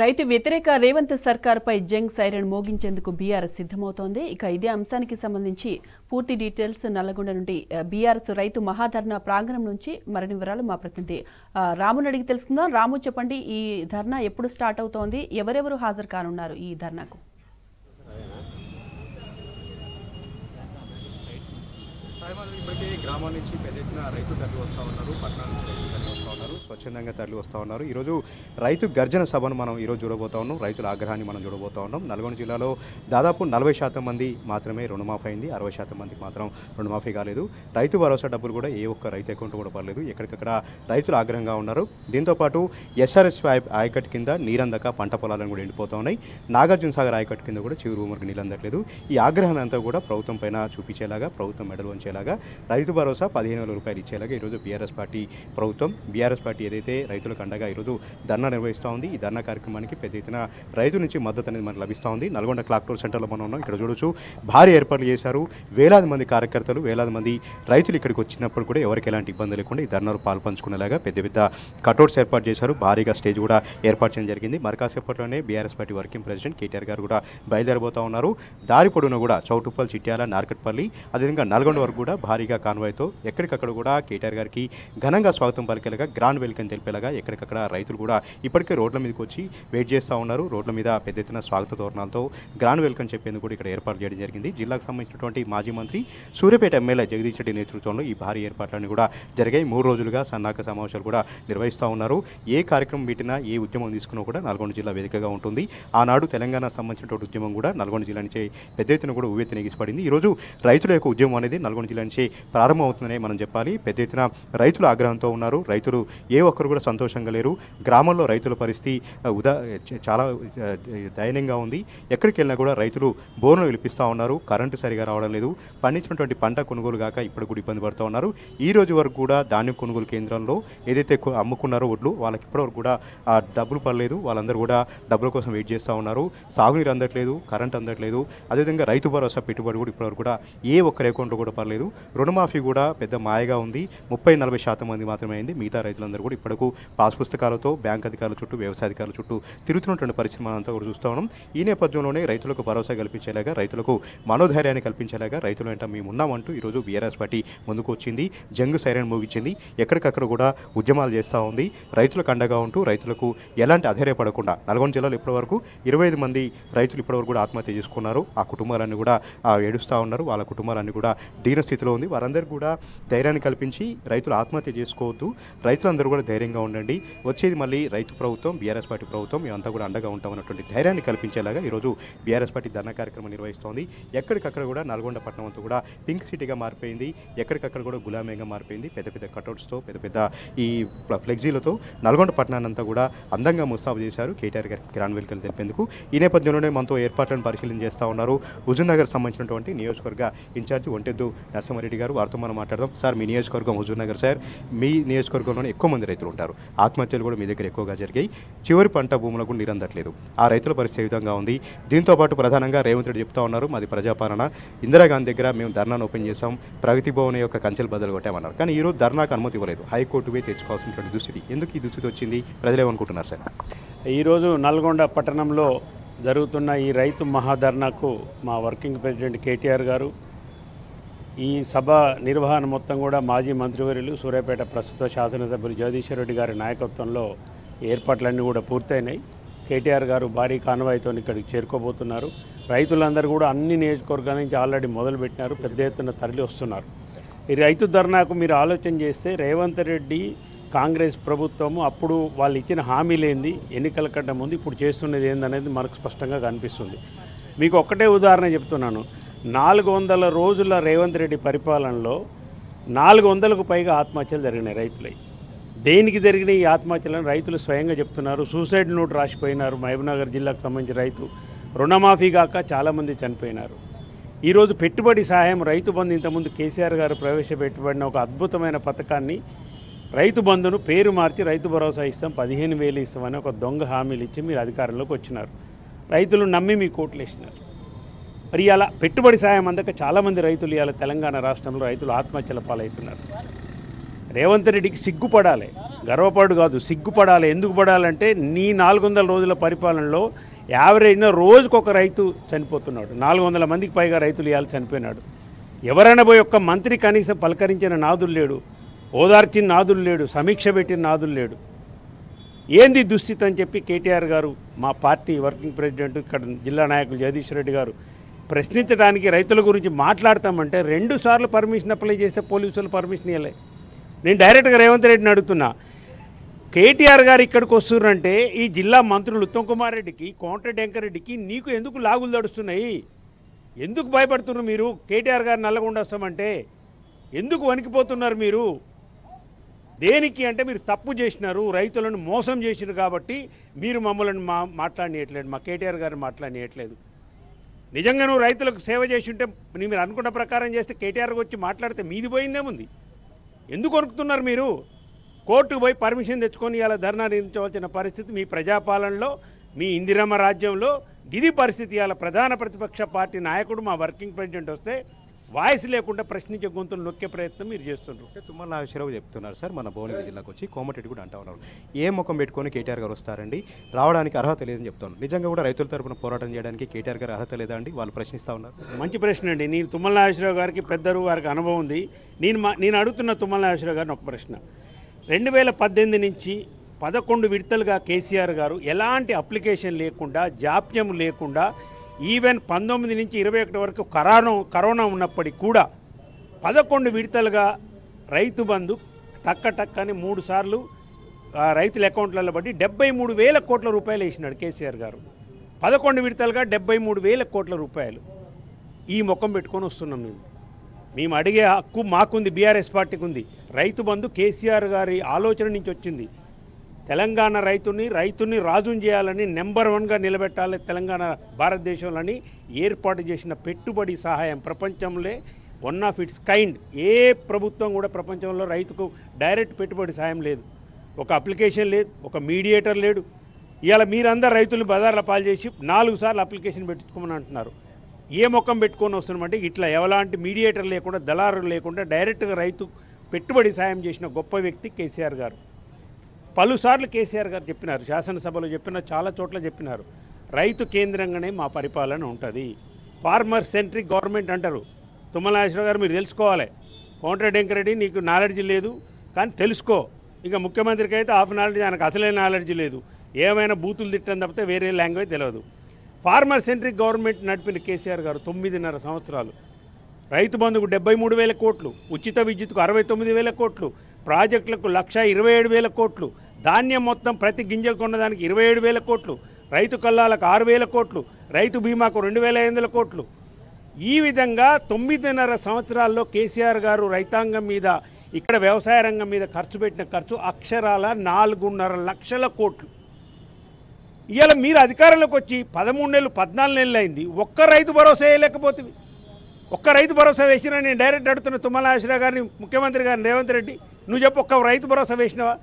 రైతు వ్యతిరేక Revanth సర్కార్పై Jung siren మోగించేందుకు BRS సిద్ధమవుతోంది. ఇక ఇదే అంశానికి సంబంధించి పూర్తి డీటెయిల్స్ నల్లగొండ నుండి బీఆర్ఎస్ రైతు మహాధర్నా ప్రాంగణం నుంచి మరిన్ని వివరాలు మా ప్రతినిధి రాముని అడిగి తెలుసుకుందాం. రాము, చెప్పండి, ఈ ధర్నా ఎప్పుడు స్టార్ట్ అవుతోంది, ఎవరెవరు హాజరు కానున్నారు ఈ ధర్నాకు? ఇప్పటికే గ్రామాల నుంచి పెద్ద ఎత్తున రైతులు తరలి వస్తూ ఉన్నారు, పట్టణాల నుంచి రైతులు తరలి వస్తూ ఉన్నారు, స్వచ్ఛందంగా తరలి వస్తూ ఉన్నారు. ఈరోజు రైతు గర్జన సభను మనం ఈరోజు చూడబోతా ఉన్నాం. రైతుల ఆగ్రహాన్ని మనం చూడబోతా ఉన్నాం. నల్గొండ జిల్లాలో దాదాపు 40% మంది మాత్రమే రుణమాఫీ అయింది, 60% మందికి మాత్రం రుణమాఫీ కాలేదు. రైతు భరోసా డబ్బులు కూడా ఏ ఒక్క రైతు అకౌంట్ కూడా పడలేదు. ఎక్కడికక్కడ రైతులు ఆగ్రహంగా ఉన్నారు. దీంతోపాటు ఎస్ఆర్ఎస్ ఆయకట్టు కింద నీరందక పంట పొలాలను కూడా ఎండిపోతూ ఉన్నాయి. నాగార్జున సాగర్ ఆయకట్టు కింద కూడా చివరి ఊమరికి నీళ్ళు అందట్లేదు. ఈ ఆగ్రహాన్ని అంతా కూడా ప్రభుత్వం పైన చూపించేలాగా, ప్రభుత్వం మెడలు వంచేలాగా, రైతు భరోసా 15,000 రూపాయలు ఇచ్చేలాగా ఈరోజు బీఆర్ఎస్ పార్టీ ఏదైతే రైతులకు అండగా ఈరోజు ధర్నా నిర్వహిస్తూ ఉంది. ఈ ధర్నా కార్యక్రమానికి పెద్ద ఎత్తున రైతు నుంచి మద్దతు అనేది మనకు లభిస్తూ ఉంది. నల్గొండ క్లాక్ టోర్ సెంటర్లో మనం ఉన్నాం. ఇక్కడ చూడొచ్చు, భారీ ఏర్పాట్లు చేశారు. వేలాది మంది కార్యకర్తలు, వేలాది మంది రైతులు ఇక్కడికి వచ్చినప్పుడు కూడా ఎవరికి ఎలాంటి ఇబ్బంది లేకుండా ఈ ధర్నాలు పాల్పంచుకునేలాగా పెద్ద పెద్ద కటౌట్స్ ఏర్పాటు చేశారు. భారీగా స్టేజ్ కూడా ఏర్పాటు చేయడం జరిగింది. మరికాసేపట్లోనే BRS party working president KTR గారు కూడా బయలుదేరబోతా ఉన్నారు. దారి పొడవునా కూడా చౌటుప్పల్, చిట్యాల, నార్కట్పల్లి, అదేవిధంగా నల్గొండ వరకు కూడా భారీగా కాన్వాయ్తో ఎక్కడికక్కడ కూడా కేటీఆర్ గారికి ఘనంగా స్వాగతం పలికేలాగా, గ్రాండ్ వెల్కమ్ తెలిపేలాగా ఎక్కడికక్కడ రైతులు కూడా ఇప్పటికే రోడ్ల మీదకి వచ్చి వెయిట్ చేస్తూ ఉన్నారు. రోడ్ల మీద పెద్ద ఎత్తున స్వాగత తోరణాలతో గ్రాండ్ వెల్కమ్ చెప్పేందుకు కూడా ఇక్కడ ఏర్పాటు చేయడం జరిగింది. జిల్లాకు సంబంధించినటువంటి మాజీ మంత్రి సూర్యాపేట ఎమ్మెల్యే జగదీష్ రెడ్డి నేతృత్వంలో ఈ భారీ ఏర్పాట్లన్నీ కూడా జరిగాయి. 3 రోజులుగా సన్నాహక సమావేశాలు కూడా నిర్వహిస్తూ ఉన్నారు. ఏ కార్యక్రమం పెట్టినా, ఏ ఉద్యమం తీసుకున్నా కూడా నల్గొండ జిల్లా వేదికగా ఉంటుంది. ఆనాడు తెలంగాణ సంబంధించినటువంటి ఉద్యమం కూడా నల్గొండ జిల్లా నుంచి పెద్ద ఎత్తున కూడా ఉవ్వెత్తున ఎగిసిపడింది. ఈరోజు రైతుల యొక్క ఉద్యమం అనేది నల్గొండ జిల్లా నుంచి ప్రారంభం అవుతుందనే మనం చెప్పాలి. పెద్ద ఎత్తున రైతులు ఆగ్రహంతో ఉన్నారు. రైతులు ఏ ఒక్కరు కూడా సంతోషంగా లేరు. గ్రామంలో రైతుల పరిస్థితి చాలా దయనీయంగా ఉంది. ఎక్కడికి వెళ్ళినా కూడా రైతులు బోర్ను విలిపిస్తూ ఉన్నారు. కరెంటు సరిగా రావడం లేదు. పండించినటువంటి పంట కొనుగోలు కాక ఇప్పుడు కూడా ఇబ్బంది పడుతూ ఉన్నారు. ఈ రోజు వరకు కూడా ధాన్యం కొనుగోలు కేంద్రంలో ఏదైతే అమ్ముకున్నారో వడ్లు, వాళ్ళకి ఇప్పటివరకు కూడా డబ్బులు పడలేదు. వాళ్ళందరూ కూడా డబ్బుల కోసం వెయిట్ చేస్తూ ఉన్నారు. సాగునీరు అందట్లేదు, కరెంట్ అందట్లేదు. అదేవిధంగా రైతు భరోసా పెట్టుబడి కూడా ఇప్పటివరకు కూడా ఏ ఒక్కరి అకౌంట్లో కూడా పడలేదు. రుణమాఫీ కూడా పెద్ద మాయగా ఉంది. 30-40% మంది మాత్రమే అయింది. మిగతా రైతులందరూ కూడా ఇప్పటికు పాస్ పుస్తకాలతో బ్యాంక్ అధికారుల చుట్టూ, వ్యవసాయ అధికారుల చుట్టూ తిరుగుతున్నటువంటి పరిస్థితి అంతా కూడా చూస్తూ ఉన్నాం. ఈ నేపథ్యంలోనే రైతులకు భరోసా కల్పించేలాగా, రైతులకు మనోధైర్యాన్ని కల్పించేలాగా రైతులు వెంట మేము ఉన్నామంటూ ఈరోజు బీఆర్ఎస్ పార్టీ ముందుకు వచ్చింది. జంగ్ సైరన్ మోగించింది. ఎక్కడికక్కడ కూడా ఉద్యమాలు చేస్తూ ఉంది. రైతులకు అండగా ఉంటూ రైతులకు ఎలాంటి అధైర్యపడకుండా నల్గొండ జిల్లాలో ఇప్పటివరకు 25 మంది రైతులు ఇప్పటివరకు కూడా ఆత్మహత్య చేసుకున్నారు. ఆ కుటుంబాలన్నీ కూడా ఏడుస్తూ ఉన్నారు. వాళ్ళ కుటుంబాలన్నీ కూడా దీనస్థితిలో ఉంది. వారందరూ కూడా ధైర్యాన్ని కల్పించి రైతులు ఆత్మహత్య చేసుకోవద్దు, రైతులందరూ కూడా ధైర్యంగా ఉండండి, వచ్చేది మళ్ళీ రైతు ప్రభుత్వం, బీఆర్ఎస్ పార్టీ ప్రభుత్వం, మేమంతా కూడా అండగా ఉంటామన్నటువంటి ధైర్యాన్ని కల్పించేలాగా ఈరోజు బీఆర్ఎస్ పార్టీ ధర్నా కార్యక్రమం నిర్వహిస్తోంది. ఎక్కడికక్కడ కూడా నల్గొండ పట్టణం అంతా కూడా పింక్ సిటీగా మారిపోయింది. ఎక్కడికక్కడ కూడా గులామేగా మారిపోయింది. పెద్ద పెద్ద కటౌట్స్తో, పెద్ద పెద్ద ఈ ఫ్లెక్సీలతో నల్గొండ పట్టణాన్ని అంతా కూడా అందంగా ముస్తాబు చేశారు కేటీఆర్ గారికి గ్రాండ్ వెల్కమ్ తెలిపేందుకు. ఈ నేపథ్యంలోనే మనతో ఏర్పాట్లను పరిశీలన చేస్తూ ఉన్నారు హుజూర్నగర్ సంబంధించినటువంటి నియోజకవర్గ ఇన్ఛార్జి ఒంటెద్దు నరసింహారెడ్డి గారు. వారితో మనం మాట్లాడదాం. సార్, మీ నియోజకవర్గం హుజూర్నగర్ సార్. మీ నియోజకవర్గంలోనే ఎక్కువ మంది రైతులు ఉంటారు. ఆత్మహత్యలు కూడా మీ దగ్గర ఎక్కువగా జరిగాయి. చివరి పంట భూములకు నీరు అందట్లేదు. ఆ రైతుల పరిస్థితి ఏ విధంగా ఉంది? దీంతోపాటు ప్రధానంగా రేవంత్ రెడ్డి చెప్తా ఉన్నారు, మాది ప్రజాపాలన, ఇందిరాగాంధీ దగ్గర మేము ధర్నాను ఓపెన్ చేసాం, ప్రగతి భవన్ యొక్క కంచెలు బదులు కొట్టామన్నారు. కానీ ఈరోజు ధర్నాకు అనుమతి ఇవ్వలేదు. హైకోర్టు పోయి తెచ్చుకోవాల్సినటువంటి దుస్థితి. ఎందుకు ఈ దుస్థితి వచ్చింది? ప్రజలు ఏమనుకుంటున్నారు సార్? ఈరోజు నల్గొండ పట్టణంలో జరుగుతున్న ఈ రైతు మహాధర్నాకు మా వర్కింగ్ ప్రెసిడెంట్ కేటీఆర్ గారు, ఈ సభ నిర్వహణ మొత్తం కూడా మాజీ మంత్రివర్యులు, సూర్యాపేట ప్రస్తుత శాసనసభ్యులు జగదీష్ రెడ్డి గారి నాయకత్వంలో ఏర్పాట్లన్నీ కూడా పూర్తయినాయి. కేటీఆర్ గారు భారీ కాన్వాయ్తో ఇక్కడికి చేరుకోబోతున్నారు. రైతులందరూ కూడా అన్ని నియోజకవర్గాల నుంచి ఆల్రెడీ మొదలుపెట్టినారు, పెద్ద ఎత్తున తరలి వస్తున్నారు. ఈ రైతు ధర్నాకు మీరు ఆలోచన చేస్తే రేవంత్ రెడ్డి కాంగ్రెస్ ప్రభుత్వము అప్పుడు వాళ్ళు ఇచ్చిన హామీలేంది, ఎన్నికల కంటే ముందు ఇప్పుడు చేస్తున్నది ఏందనేది మనకు స్పష్టంగా కనిపిస్తుంది. మీకు ఒక్కటే ఉదాహరణ చెప్తున్నాను. 400 రోజుల రేవంత్ రెడ్డి పరిపాలనలో 400కు పైగా ఆత్మహత్యలు జరిగినాయి రైతులై. దేనికి జరిగిన ఈ ఆత్మహత్యలను రైతులు స్వయంగా చెప్తున్నారు. Suicide note రాసిపోయినారు. మహబూబ్నగర్ జిల్లాకు సంబంధించిన రైతు రుణమాఫీ కాక చాలామంది చనిపోయినారు. ఈరోజు పెట్టుబడి సహాయం రైతు బంధు, ఇంతకుముందు కేసీఆర్ గారు ప్రవేశపెట్టబడిన ఒక అద్భుతమైన పథకాన్ని, రైతు బంధును పేరు మార్చి రైతు భరోసా ఇస్తాం, 15,000 ఇస్తామని ఒక దొంగ హామీలు ఇచ్చి మీరు అధికారంలోకి వచ్చినారు. రైతులు నమ్మి మీ కోట్లు వేసినారు. మరి అలా పెట్టుబడి సాయం అందక చాలామంది రైతులు ఇవాళ తెలంగాణ రాష్ట్రంలో రైతులు ఆత్మహత్యల పాలవుతున్నారు. రేవంత్ రెడ్డికి సిగ్గుపడాలి. గర్వపడు కాదు, సిగ్గుపడాలి. ఎందుకు పడాలంటే నీ 400 రోజుల పరిపాలనలో యావరేజ్న రోజుకొక రైతు చనిపోతున్నాడు. 400 మందికి పైగా రైతులు ఇవాళ చనిపోయినాడు. ఎవరైనా పోయి ఒక్క మంత్రి కనీసం పలకరించిన నాదులు లేడు, ఓదార్చిన నాదులు లేడు, సమీక్ష పెట్టిన నాదులు లేడు. ఏంది దుస్థితి అని చెప్పి కేటీఆర్ గారు, మా పార్టీ వర్కింగ్ ప్రెసిడెంట్, ఇక్కడ జిల్లా నాయకులు జగదీష్ రెడ్డి గారు ప్రశ్నించడానికి, రైతుల గురించి మాట్లాడతామంటే 2 సార్లు పర్మిషన్ అప్లై చేస్తే పోలీసులు పర్మిషన్ ఇవ్వలే. నేను డైరెక్ట్గా రేవంత్ రెడ్డిని అడుగుతున్నా, కేటీఆర్ గారు ఇక్కడికి వస్తున్నారంటే ఈ జిల్లా మంత్రులు ఉత్తమ్ కుమార్ రెడ్డికి, కోమటిరెడ్డి వెంకరెడ్డికి నీకు ఎందుకు లాగులు దడుస్తున్నాయి? ఎందుకు భయపడుతున్నారు మీరు? కేటీఆర్ గారు నల్లగొండ వస్తామంటే ఎందుకు వణికిపోతున్నారు మీరు? దేనికి అంటే మీరు తప్పు చేసినారు, రైతులను మోసం చేసినారు కాబట్టి మీరు మమ్మల్ని మాట్లాడనీయట్లేదు, మా కేటీఆర్ గారిని మాట్లాడనీయట్లేదు. నిజంగా నువ్వు రైతులకు సేవ చేసి ఉంటే మీరు అనుకున్న ప్రకారం చేస్తే కేటీఆర్కి వచ్చి మాట్లాడితే మీది పోయిందేముంది? ఎందుకు వణుకుతున్నారు మీరు? కోర్టుకు పోయి పర్మిషన్ తెచ్చుకొని ఇలా ధర్నా నిర్వహించవలసిన పరిస్థితి మీ ప్రజాపాలనలో, మీ ఇందిరమ్మ రాజ్యంలో ఇది పరిస్థితి. ఇలా ప్రధాన ప్రతిపక్ష పార్టీ నాయకుడు, మా వర్కింగ్ ప్రెసిడెంట్ వస్తే వాయిస్ లేకుండా ప్రశ్నించే గొంతులు నొక్కే ప్రయత్నం మీరు చేస్తున్నారు. తుమ్మల నాగేశ్వరరావు చెప్తున్నారు సార్, మన భువనగిరి జిల్లాకు వచ్చి కోమటిరెడ్డి కూడా అంటా ఉన్నారు, ఏ ముఖం పెట్టుకొని కేటీఆర్ గారు వస్తారండి, రావడానికి అర్హత లేదని చెప్తాను. నిజంగా కూడా రైతుల తరపున పోరాటం చేయడానికి కేటీఆర్ గారు అర్హత లేదా అండి? వాళ్ళు ప్రశ్నిస్తూ ఉన్నారు. మంచి ప్రశ్న అండి. నేను తుమ్మల నాగేశ్వరరావు గారికి పెద్దరు, వారికి అనుభవం ఉంది. నేను అడుగుతున్న తుమ్మల నాగేశ్వరరావు గారిని ఒక ప్రశ్న. 2018 నుంచి 11 విడతలుగా కేసీఆర్ గారు ఎలాంటి అప్లికేషన్ లేకుండా, జాప్యం లేకుండా, ఈవెన్ 19 నుంచి 21 వరకు కరోనా ఉన్నప్పటికీ కూడా 11 విడతలుగా రైతు బంధు టక్కని 3 సార్లు రైతుల అకౌంట్లలో పడి 73,000 కోట్ల రూపాయలు వేసినాడు కేసీఆర్ గారు. 11 విడతలుగా 73,000 కోట్ల రూపాయలు. ఈ ముఖం పెట్టుకొని వస్తున్నాం మేము అడిగే హక్కు మాకుంది, బీఆర్ఎస్ పార్టీకి ఉంది. రైతు బంధు కేసీఆర్ గారి ఆలోచన నుంచి వచ్చింది. తెలంగాణ రైతుని రాజుని చేయాలని, నెంబర్ 1గా నిలబెట్టాలి తెలంగాణ భారతదేశంలోని ఏర్పాటు చేసిన పెట్టుబడి సహాయం ప్రపంచంలో 1 ఆఫ్ ఇట్స్ కైండ్. ఏ ప్రభుత్వం కూడా ప్రపంచంలో రైతుకు డైరెక్ట్ పెట్టుబడి సాయం లేదు, ఒక అప్లికేషన్ లేదు, ఒక మీడియేటర్ లేడు. ఇవాళ మీరందరూ రైతులు బజార్ల పాలు చేసి 4 సార్లు అప్లికేషన్ పెట్టించుకోమని అంటున్నారు. ఏ ముఖం పెట్టుకొని వస్తున్నామంటే ఇట్లా ఎలాంటి మీడియేటర్ లేకుండా, దళారులు లేకుండా డైరెక్ట్గా రైతు పెట్టుబడి సాయం చేసిన గొప్ప వ్యక్తి కేసీఆర్ గారు. పలుసార్లు కేసీఆర్ గారు చెప్పినారు, శాసనసభలో చెప్పినారు, చాలా చోట్ల చెప్పినారు, రైతు కేంద్రంగానే మా పరిపాలన ఉంటుంది, ఫార్మర్ సెంట్రిక్ గవర్నమెంట్ అంటారు. తుమ్మల నాగేశ్వరరావు గారు మీరు తెలుసుకోవాలి, కోమటిరెడ్డి వెంకరెడ్డి నీకు నాలెడ్జ్ లేదు కానీ తెలుసుకో. ఇంకా ముఖ్యమంత్రికి అయితే హాఫ్ నాలెడ్జ్, ఆయనకు అసలే నాలెడ్జ్ లేదు, ఏమైనా బూతులు తిట్టని తప్పితే వేరే లాంగ్వేజ్ తెలియదు. ఫార్మర్ సెంట్రిక్ గవర్నమెంట్ నడిపిన కేసీఆర్ గారు 9.5 సంవత్సరాలు రైతు బంధుకు 73,000 కోట్లు, ఉచిత విద్యుత్కు 69,000 కోట్లు, ప్రాజెక్టులకు 1,27,000 కోట్లు, ధాన్యం మొత్తం ప్రతి గింజలు కొన్నదానికి 27,000 కోట్లు, రైతు కల్లాలకు 6,000 కోట్లు, రైతు బీమాకు 2,500 కోట్లు. ఈ విధంగా 9.5 సంవత్సరాల్లో కేసీఆర్ గారు రైతాంగం మీద, ఇక్కడ వ్యవసాయ రంగం మీద ఖర్చు పెట్టిన ఖర్చు అక్షరాల 4.5 లక్షల కోట్లు. ఇవాళ మీరు అధికారంలోకి వచ్చి 13 నెలలు 14 నెలలు అయింది, ఒక్క రైతు భరోసా వేయలేకపోతుంది. ఒక్క రైతు భరోసా వేసినా నేను డైరెక్ట్ అడుగుతున్న తుమ్మల నాగేశ్వరరావు గారిని, ముఖ్యమంత్రి గారిని, రేవంత్ రెడ్డి, నువ్వు చెప్పు, ఒక్క రైతు భరోసా వేసినావా?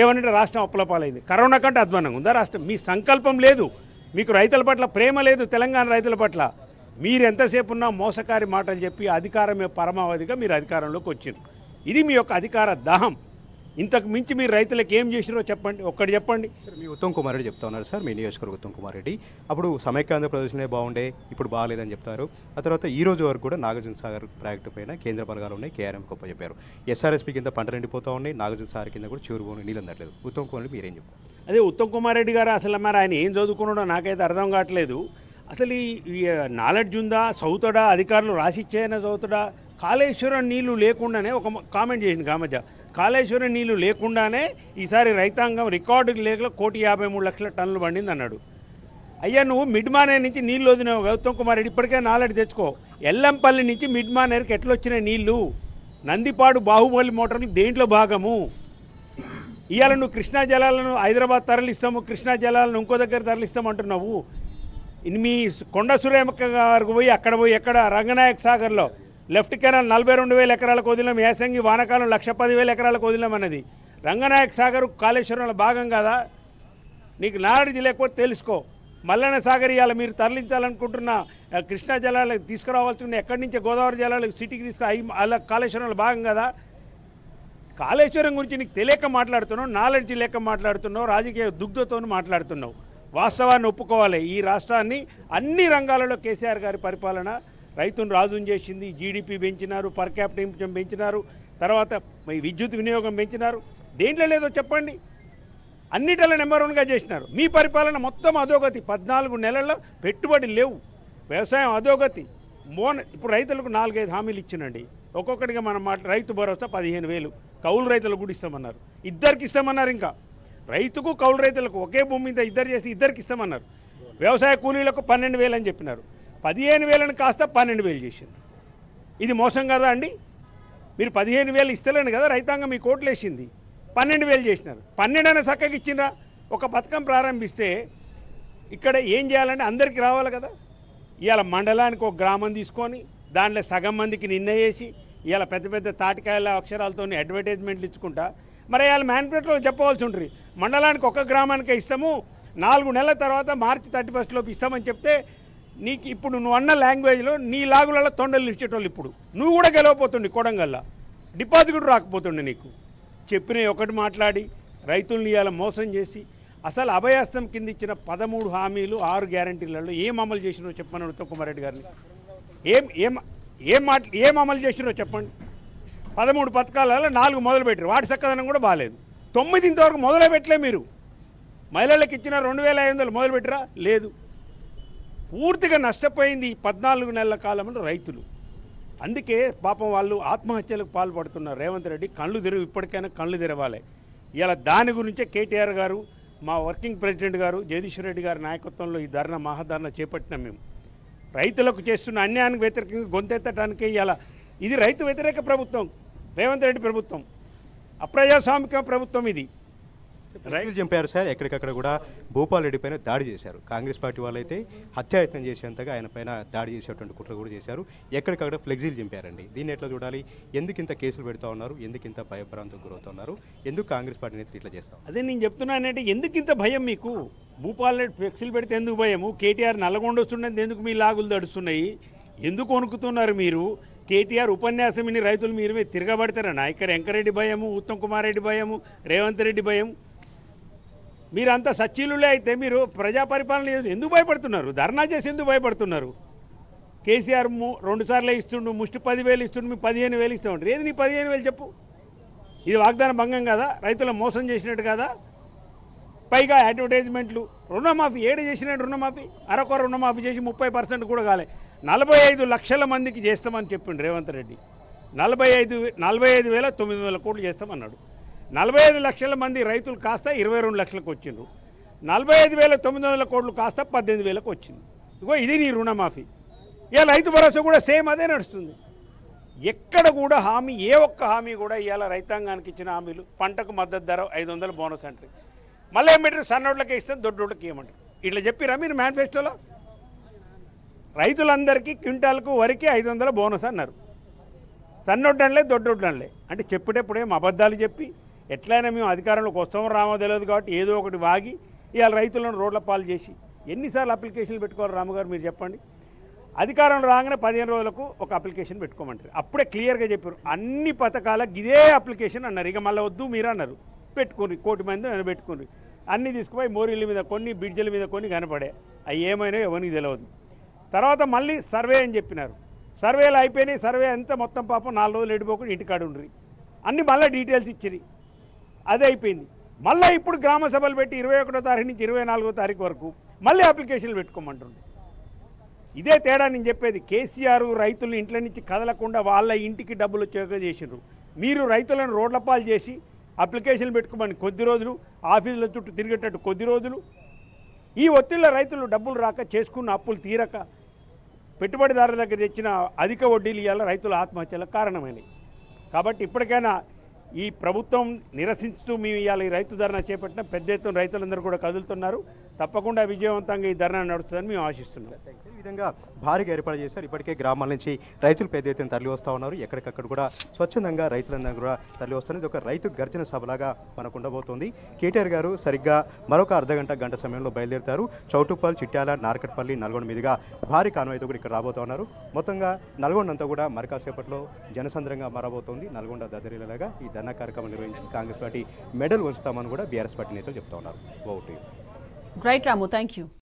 ఏమనంటే రాష్ట్రం అప్పులపాలైంది. కరోనా కంటే అధ్వానంగా ఉందా రాష్ట్రం? మీ సంకల్పం లేదు, మీకు రైతుల పట్ల ప్రేమ లేదు, తెలంగాణ రైతుల పట్ల. మీరు ఎంతసేపు ఉన్నా మోసకారి మాటలు చెప్పి అధికారమే పరమావధిగా మీరు అధికారంలోకి వచ్చారు. ఇది మీ యొక్క అధికార దాహం. ఇంతకు మించి మీరు రైతులకు ఏం చేసిరో చెప్పండి, ఒక్కటి చెప్పండి. మీ ఉత్తమ్ కుమార్ రెడ్డి చెప్తా ఉన్నారు సార్, మీ నియోజకవర్గ ఉత్తమ్ కుమార్ రెడ్డి, అప్పుడు సమైక్య ఆంధ్రప్రదేశ్లోనే బాగుండే, ఇప్పుడు బాగాలేదని చెప్తారు. ఆ తర్వాత ఈ రోజు వరకు కూడా నాగార్జున సాగర్ ప్రాజెక్టు పైన కేంద్ర బలగాలు ఉన్నాయి, కేఆర్ఎం గొప్ప చెప్పారు. ఎస్ఆర్ఎస్పీ కింద పంట ఎండిపోతూ ఉన్నాయి, నాగార్జున సాగర్ కింద కూడా చివరి పోని నీళ్ళు అందట్లేదు. ఉత్తమ్ కుమార్ రెడ్డి మీరేం చెప్తారు? అదే ఉత్తమ్ కుమార్ రెడ్డి గారు అసలు మరి ఆయన ఏం చదువుకున్నాడో నాకైతే అర్థం కావట్లేదు. అసలు ఈ నాలెడ్జ్ ఉందా, చదువుతాడా, అధికారులు రాసిచ్చాయన చదువుతాడా? కాళేశ్వరం నీళ్లు లేకుండానే ఒక కామెంట్ చేసింది కామజ, కాళేశ్వరం నీళ్లు లేకుండానే ఈసారి రైతాంగం రికార్డుకి లేక 1,53,00,000 టన్నులు పండింది అన్నాడు. అయ్యా నువ్వు మిడ్ మానేర్ నుంచి నీళ్ళు వదినావు కదా ఉత్తమ్ కుమార్ రెడ్డి, ఇప్పటికే నాలెడ్జ్ తెచ్చుకో. ఎల్లంపల్లి నుంచి మిడ్ మానేర్కి ఎట్లా వచ్చినాయి నీళ్లు? నందిపాడు బాహుబలి మోటార్లు దేంట్లో భాగము? ఇవాళ నువ్వు కృష్ణా జలాలను హైదరాబాద్ తరలిస్తాము, కృష్ణా జలాలను ఇంకో దగ్గర తరలిస్తాము అంటున్నావు. మీ కొండ సురేమక్క గారికి పోయి అక్కడ పోయి ఎక్కడ రంగనాయక సాగర్లో లెఫ్ట్ కెనాల్ 42,000 ఎకరాలకు వదిలాం, యాసంగి వానకాలం 1,10,000 ఎకరాలకు వదిలాం అన్నది. రంగనాయక సాగర్ కాళేశ్వరంలో భాగం కదా? నీకు నాలెడ్జ్ లేకపోతే తెలుసుకో. మల్లన్న సాగర్ ఇవాళ మీరు తరలించాలనుకుంటున్న కృష్ణా జలాలకు తీసుకురావాల్సింది ఎక్కడి నుంచి గోదావరి జలాలకు సిటీకి అలా కాళేశ్వరంలో భాగం కదా? కాళేశ్వరం గురించి నీకు తెలియక మాట్లాడుతున్నావు, నాలెడ్జ్ లేక మాట్లాడుతున్నావు, రాజకీయ దుగ్ధతో మాట్లాడుతున్నావు. వాస్తవాన్ని ఒప్పుకోవాలి. ఈ రాష్ట్రాన్ని అన్ని రంగాలలో కేసీఆర్ గారి పరిపాలన రైతును రాజుని చేసింది. జీడిపి పెంచినారు, పర్ క్యాపిటల్ ఇన్కమ్ పెంచినారు, తర్వాత విద్యుత్ వినియోగం పెంచినారు. దేంట్లో లేదో చెప్పండి. అన్నిటిలో నెంబర్ 1గా చేసినారు. మీ పరిపాలన మొత్తం అధోగతి. 14 నెలల్లో పెట్టుబడి లేవు, వ్యవసాయం అధోగతి. ఇప్పుడు రైతులకు 4-5 హామీలు ఇచ్చినండి. ఒక్కొక్కటిగా మనం రైతు భరోసా 15,000, కౌలు రైతులకు కూడా ఇస్తామన్నారు, ఇద్దరికి ఇస్తామన్నారు. ఇంకా రైతుకు కౌలు రైతులకు ఒకే భూమి మీద ఇద్దరు చేసి ఇద్దరికి ఇస్తామన్నారు. వ్యవసాయ కూలీలకు 12,000 అని చెప్పినారు. 15,000 కాస్త 12,000 చేసింది. ఇది మోసం కదా అండి? మీరు 15,000 ఇస్తలేను కదా రైతాంగం మీ కోట్లు వేసింది, 12,000 చేసినారు. 12 అనే చక్కగా ఇచ్చిండ్రా. ఒక పథకం ప్రారంభిస్తే ఇక్కడ ఏం చేయాలంటే అందరికీ రావాలి కదా. ఇవాళ మండలానికి ఒక గ్రామం తీసుకొని దాంట్లో సగం మందికి నిర్ణయేసి ఇవాళ పెద్ద పెద్ద తాటికాయల అక్షరాలతో అడ్వర్టైజ్మెంట్లు ఇచ్చుకుంటా మరి ఇవాళ మేనిఫెస్టోలో చెప్పవలసి ఉంటుంది. మండలానికి ఒక గ్రామానికే ఇస్తాము, 4 నెలల తర్వాత మార్చి 31 లోపు ఇస్తామని చెప్తే నీకు ఇప్పుడు నువ్వు అన్న లాంగ్వేజ్లో నీ లాగులలో తొండలు ఇచ్చేటోళ్ళు ఇప్పుడు నువ్వు కూడా గెలవపోతుండే. కొడంగల్లా డిపాజిట్ కూడా రాకపోతుండే నీకు. చెప్పిన ఒకటి మాట్లాడి రైతుల్ని ఇవాళ మోసం చేసి అసలు అభయాస్తం కింద ఇచ్చిన 13 హామీలు 6 గ్యారంటీలలో ఏం అమలు చేసినో చెప్పమని ఉత్తమ్ కుమార్ రెడ్డి గారిని ఏం అమలు చేసినో చెప్పండి. 13 పథకాలలో 4 మొదలుపెట్టారు, వాటి చక్కదనం కూడా బాగాలేదు. 9 ఇంతవరకు మొదలు పెట్టలే మీరు. మహిళలకు ఇచ్చిన 2,500 మొదలుపెట్టరా? లేదు. పూర్తిగా నష్టపోయింది 14 నెలల కాలంలో రైతులు. అందుకే పాపం వాళ్ళు ఆత్మహత్యలకు పాల్పడుతున్నారు. రేవంత్ రెడ్డి కళ్ళు తెరవు, ఇప్పటికైనా కళ్ళు తెరవాలి. ఇలా దాని గురించే కేటీఆర్ గారు, మా వర్కింగ్ ప్రెసిడెంట్ గారు జగదీశ్వర్ రెడ్డి గారి నాయకత్వంలో ఈ ధర్నా మహాధర్నా చేపట్టినాం. మేము రైతులకు చేస్తున్న అన్యాయానికి వ్యతిరేకంగా గొంతెత్తడానికే ఇలా. ఇది రైతు వ్యతిరేక ప్రభుత్వం, రేవంత్ రెడ్డి ప్రభుత్వం, అప్రజాస్వామిక ప్రభుత్వం ఇది. రైతులు చంపారు సార్. ఎక్కడికక్కడ కూడా భూపాల్ రెడ్డి పైన దాడి చేశారు. కాంగ్రెస్ పార్టీ వాళ్ళైతే హత్యాయత్నం చేసేంతగా ఆయన పైన దాడి చేసేటువంటి కుట్ర కూడా చేశారు. ఎక్కడికక్కడ ఫ్లెక్సీలు చంపారండి. దీన్ని ఎట్లా చూడాలి? ఎందుకు ఇంత కేసులు పెడతా ఉన్నారు? ఎందుకు ఇంత భయభ్రాంతికి గురవుతున్నారు? ఎందుకు కాంగ్రెస్ పార్టీ నేతలు ఇట్లా చేస్తాం? అదే నేను చెప్తున్నానంటే ఎందుకు ఇంత భయం మీకు? భూపాల్ రెడ్డి ఫ్లెక్సీలు పెడితే ఎందుకు భయము? కేటీఆర్ నల్లగొండ వస్తున్నది ఎందుకు మీ లాగులు దడుస్తున్నాయి? ఎందుకు వణుకుతున్నారు మీరు? కేటీఆర్ ఉపన్యాసం ఇన్ని రైతులు మీరు తిరగబడతారా? నాయకర్ వెంకరెడ్డి భయము, ఉత్తమ్ కుమార్ రెడ్డి భయము, రేవంత్ రెడ్డి భయం. మీరంతా సచ్చీలులే అయితే మీరు ప్రజా పరిపాలన ఎందుకు భయపడుతున్నారు? ధర్నా చేసి ఎందుకు భయపడుతున్నారు? కేసీఆర్ 2 సార్లు ఇస్తుండు, ముష్టి 10,000 ఇస్తుండు, మీ 15,000 ఇస్తూ ఉంటారు. ఏది నీ 15,000 చెప్పు? ఇది వాగ్దాన భంగం కదా? రైతులు మోసం చేసినట్టు కదా? పైగా అడ్వర్టైజ్మెంట్లు. రుణమాఫీ ఏడు చేసినట్టు రుణమాఫీ, అరకొర రుణమాఫీ చేసి 30% కూడా కాలే. 45 లక్షల మందికి చేస్తామని చెప్పిండు రేవంత్ రెడ్డి. 45,900 కోట్లు చేస్తామన్నాడు. 45 లక్షల మంది రైతులు కాస్త 22 లక్షలకు వచ్చిండ్రు. 45,900 కోట్లు కాస్త 18,000కు వచ్చింది. ఇగో ఇది నీ రుణమాఫీ. ఇవాళ రైతు భరోసా కూడా సేమ్ అదే నడుస్తుంది. ఎక్కడ కూడా హామీ, ఏ ఒక్క హామీ కూడా ఇవాళ రైతాంగానికి ఇచ్చిన హామీలు, పంటకు మద్దతు ధర 500 బోనస్ అంటారు. మళ్ళీ ఏమంటారు? సన్నోట్లకే ఇస్తే దొడ్డోళ్ళకి ఏమంటారు? ఇట్లా చెప్పిరా మీరు మేనిఫెస్టోలో? రైతులందరికీ క్వింటాల్కు వరకు 500 బోనస్ అన్నారు. సన్నొడ్డలే దొడ్డొడ్డలే అంటే చెప్పేటప్పుడేమో అబద్ధాలు చెప్పి ఎట్లయినా మేము అధికారంలోకి వస్తామో రామో తెలియదు కాబట్టి ఏదో ఒకటి వాగి ఇవాళ రైతులను రోడ్ల పాలు చేసి ఎన్నిసార్లు అప్లికేషన్లు పెట్టుకోవాలి రామగారు మీరు చెప్పండి? అధికారంలో రాగానే 15 రోజులకు ఒక అప్లికేషన్ పెట్టుకోమంటారు. అప్పుడే క్లియర్గా చెప్పారు అన్ని పథకాలకు ఇదే అప్లికేషన్ అన్నారు. ఇక మళ్ళీ వద్దు మీరు అన్నారు. పెట్టుకుని 1 కోటి మంది పెట్టుకుని అన్నీ తీసుకుపోయి మోరీల మీద కొన్ని, బ్రిడ్జిల మీద కొన్ని కనపడే. అవి ఏమైనా ఎవరికి తెలియదు. తర్వాత మళ్ళీ సర్వే అని చెప్పినారు. సర్వేలు అయిపోయినాయి. సర్వే అంతా మొత్తం పాపం 4 రోజులు ఎడిపోకుండా ఇంటికాడు ఉండ్రి. అన్నీ మళ్ళీ డీటెయిల్స్ ఇచ్చిరి. అదే అయిపోయింది. మళ్ళీ ఇప్పుడు గ్రామ సభలు పెట్టి 21వ తారీఖు నుంచి 24వ తారీఖు వరకు మళ్ళీ అప్లికేషన్లు పెట్టుకోమంటుండే. ఇదే తేడా నేను చెప్పేది. కేసీఆర్ రైతులు ఇంట్ల నుంచి కదలకుండా వాళ్ళ ఇంటికి డబ్బులు వచ్చేగా చేసినారు. మీరు రైతులను రోడ్ల పాలు చేసి అప్లికేషన్లు పెట్టుకోమని కొద్ది రోజులు, ఆఫీసుల చుట్టూ తిరిగేటట్టు కొద్ది రోజులు, ఈ ఒత్తిళ్ళ రైతులు డబ్బులు రాక చేసుకున్న అప్పులు తీరక పెట్టుబడిదారుల దగ్గర తెచ్చిన అధిక వడ్డీలు ఇవాళ రైతుల ఆత్మహత్యలకు కారణమైనవి. కాబట్టి ఇప్పటికైనా ఈ ప్రభుత్వం నిరసిస్తూ మేము ఇవాళ ఈ రైతు ధర్నా చేపట్టిన పెద్ద ఎత్తున రైతులందరూ కూడా కదులుతున్నారు. తప్పకుండా విజయవంతంగా ఈ ధర్నా నడుస్తుందని మేము ఆశిస్తున్నాం. ఈ విధంగా భారీగా ఏర్పాటు చేశారు. ఇప్పటికే గ్రామాల నుంచి రైతులు పెద్ద ఎత్తున తరలి వస్తూ ఉన్నారు. ఎక్కడికక్కడ కూడా స్వచ్ఛందంగా రైతులందరూ కూడా తరలి వస్తున్నారు. ఇది ఒక రైతు గర్జన సభలాగా మనకు ఉండబోతోంది. కేటీఆర్ గారు సరిగ్గా మరొక గంట సమయంలో బయలుదేరుతారు. చౌటుప్పల్, చిట్యాల, నార్కట్పల్లి, నల్గొండ మీదుగా భారీ కాన్వాయ్తో కూడా ఇక్కడ రాబోతూ ఉన్నారు. మొత్తంగా నల్గొండ అంతా కూడా మరి కాసేపట్లో జనసంద్రంగా మారబోతోంది. నల్గొండ దద్దరిలాగా ఈ ధర్నా కార్యక్రమం నిర్వహించి కాంగ్రెస్ పార్టీ మెడల్ ఉంచుతామని కూడా బీఆర్ఎస్ పార్టీ నేతలు చెప్తా ఉన్నారు. Vote right Ramu, thank you.